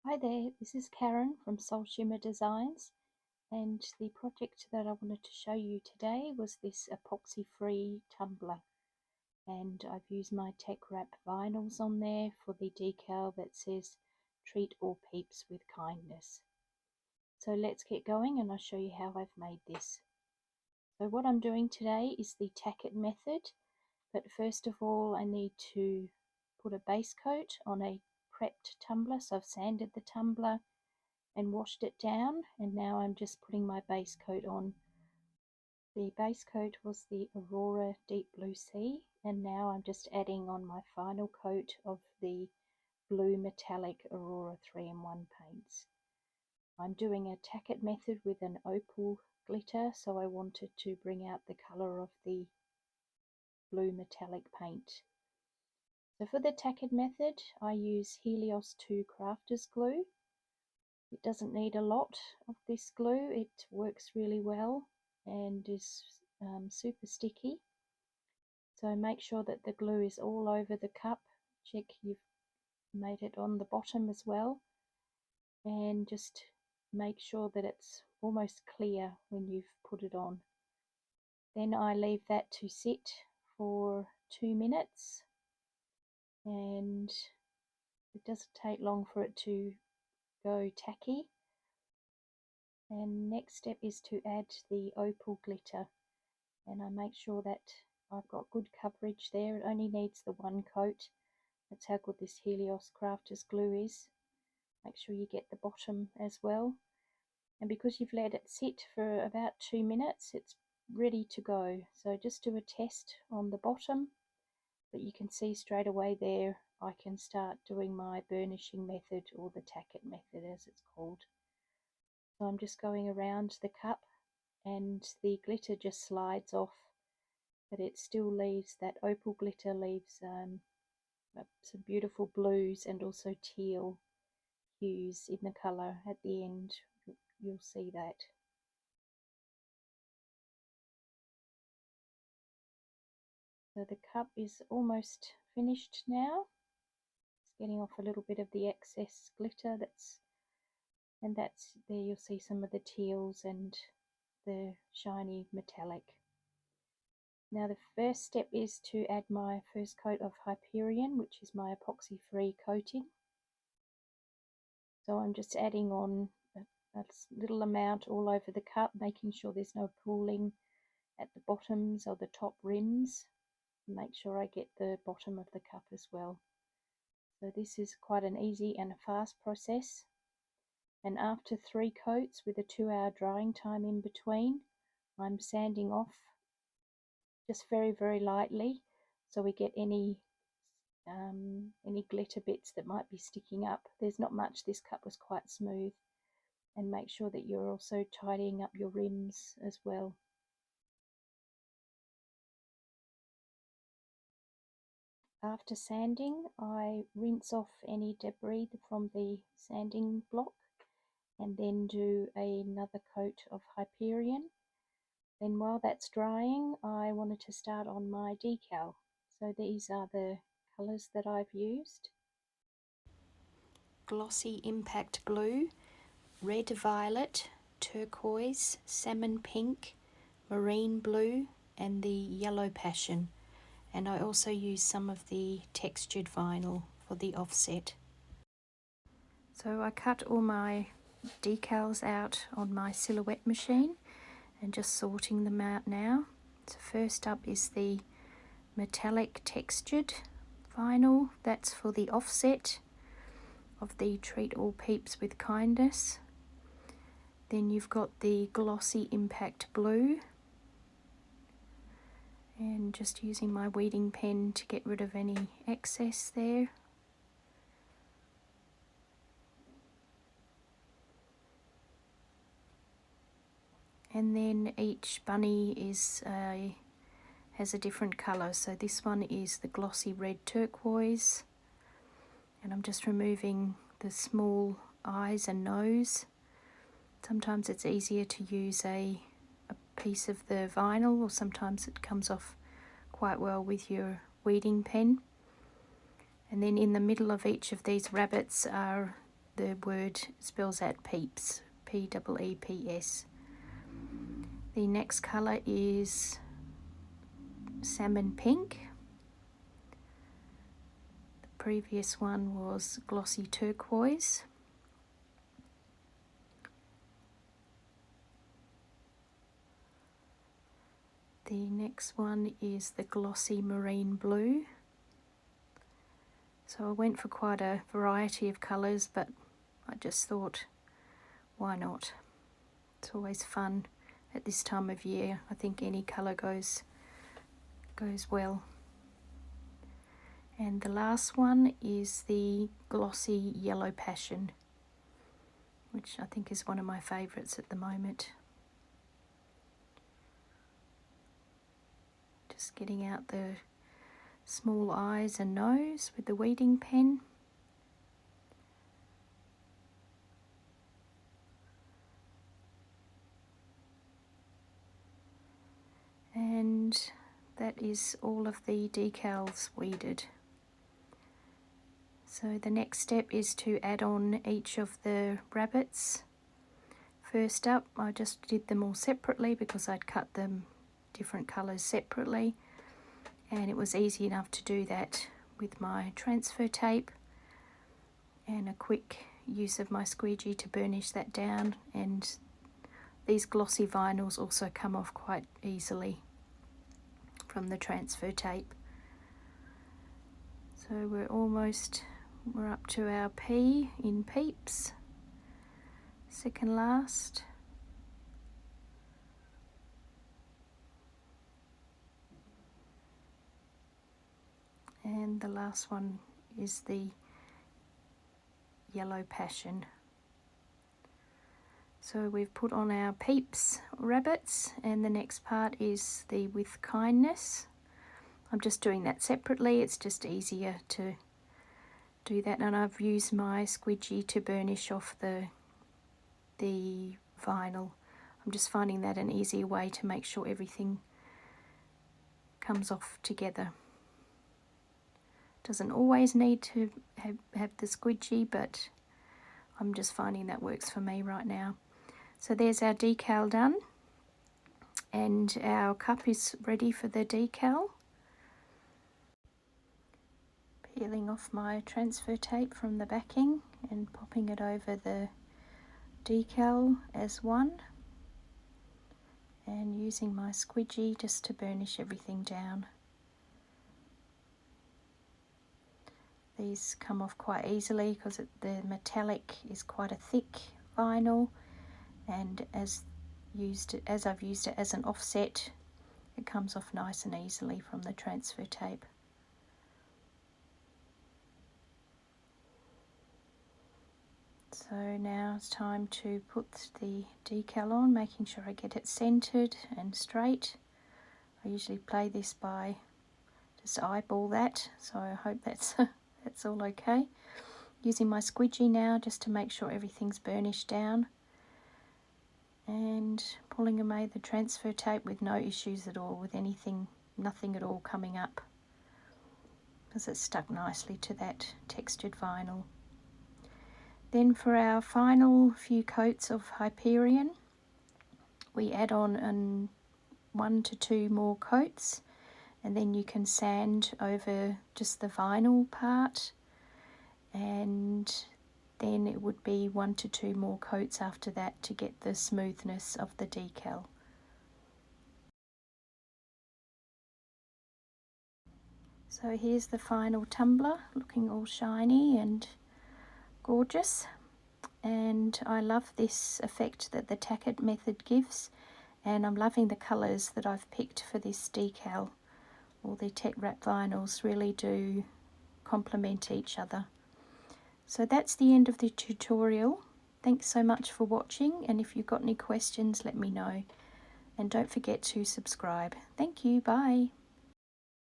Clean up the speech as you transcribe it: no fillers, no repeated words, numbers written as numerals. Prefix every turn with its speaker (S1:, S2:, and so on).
S1: Hi there, this is Karen from Soul Shimmer Designs, and the project that I wanted to show you today was this epoxy-free tumbler, and I've used my Teckwrap vinyls on there for the decal that says treat all peeps with kindness. So let's get going and I'll show you how I've made this. So what I'm doing today is the Tackit method, but first of all I need to put a base coat on a prepped tumbler. So I've sanded the tumbler and washed it down, and now I'm just putting my base coat on. The base coat was the Aurora Deep Blue Sea, and now I'm just adding on my final coat of the blue metallic Aurora 3-in-1 paints. I'm doing a Tackit method with an opal glitter, so I wanted to bring out the colour of the blue metallic paint. So for the Tackit method I use Helios 2 Crafters glue. It doesn't need a lot of this glue, it works really well and is super sticky. So make sure that the glue is all over the cup. Check you've made it on the bottom as well, and just make sure that it's almost clear when you've put it on. Then I leave that to sit for 2 minutes, and it doesn't take long for it to go tacky. And next step is to add the opal glitter, and I make sure that I've got good coverage there. It only needs the one coat. That's how good this Helios Crafters glue is. Make sure you get the bottom as well, and because you've let it sit for about 2 minutes it's ready to go. So just do a test on the bottom, but you can see straight away there I can start doing my burnishing method, or the Tackit method as it's called. So I'm just going around the cup and the glitter just slides off, but it still leaves, that opal glitter leaves some beautiful blues and also teal hues in the colour at the end. You'll see that. So the cup is almost finished now. It's getting off a little bit of the excess glitter that's there. You'll see some of the teals and the shiny metallic. Now the first step is to add my first coat of Hyperion, which is my epoxy-free coating. So I'm just adding on a little amount all over the cup, making sure there's no pooling at the bottoms or the top rims. Make sure I get the bottom of the cup as well. So this is quite an easy and a fast process. And after 3 coats with a 2-hour drying time in between, I'm sanding off just very lightly, so we get any glitter bits that might be sticking up. There's not much, this cup was quite smooth. And make sure that you're also tidying up your rims as well. After sanding, I rinse off any debris from the sanding block and then do another coat of Hyperion. Then while that's drying, I wanted to start on my decal. So these are the colours that I've used. Glossy Impact Blue, Red Violet, Turquoise, Salmon Pink, Marine Blue and the Yellow Passion. And I also use some of the textured vinyl for the offset. So I cut all my decals out on my silhouette machine and just sorting them out now. So first up is the metallic textured vinyl. That's for the offset of the Treat All Peeps with Kindness. Then you've got the Glossy Impact Blue, and just using my weeding pen to get rid of any excess there. And then each bunny has a different colour. So this one is the glossy red turquoise, and I'm just removing the small eyes and nose. Sometimes it's easier to use a piece of the vinyl, or sometimes it comes off quite well with your weeding pen. And then in the middle of each of these rabbits are the word spells out peeps, P-E-E-P-S. The next colour is salmon pink. The previous one was glossy turquoise. The next one is the glossy marine blue. So I went for quite a variety of colours, but I just thought, why not? It's always fun at this time of year. I think any colour goes well. And the last one is the glossy yellow passion, which I think is one of my favourites at the moment. Just getting out the small eyes and nose with the weeding pen. And that is all of the decals weeded. So the next step is to add on each of the rabbits. First up, I just did them all separately because I'd cut them different colours separately, and it was easy enough to do that with my transfer tape and a quick use of my squeegee to burnish that down. And these glossy vinyls also come off quite easily from the transfer tape. So we're up to our P in peeps, second last. And the last one is the yellow passion. So we've put on our peeps rabbits, and the next part is the with kindness. I'm just doing that separately, it's just easier to do that, and I've used my squeegee to burnish off the vinyl. I'm just finding that an easier way to make sure everything comes off together. Doesn't always need to have the squeegee, but I'm just finding that works for me right now. So there's our decal done, and our cup is ready for the decal. Peeling off my transfer tape from the backing and popping it over the decal as one, and using my squeegee just to burnish everything down. These come off quite easily because the metallic is quite a thick vinyl, and as I've used it as an offset, it comes off nice and easily from the transfer tape. So now it's time to put the decal on, making sure I get it centered and straight. I usually play this by just eyeball that, so I hope that's that's all okay. Using my squeegee now just to make sure everything's burnished down, and pulling away the transfer tape with no issues at all, with nothing at all coming up, because it's stuck nicely to that textured vinyl. Then for our final few coats of Hyperion, we add on 1 to 2 more coats, and then you can sand over just the vinyl part, and then it would be 1 to 2 more coats after that to get the smoothness of the decal. So here's the final tumbler, looking all shiny and gorgeous, and I love this effect that the Tackit Method gives, and I'm loving the colours that I've picked for this decal. All the Teckwrap vinyls really do complement each other. So that's the end of the tutorial. Thanks so much for watching, and if you've got any questions, let me know, and don't forget to subscribe. Thank you, bye.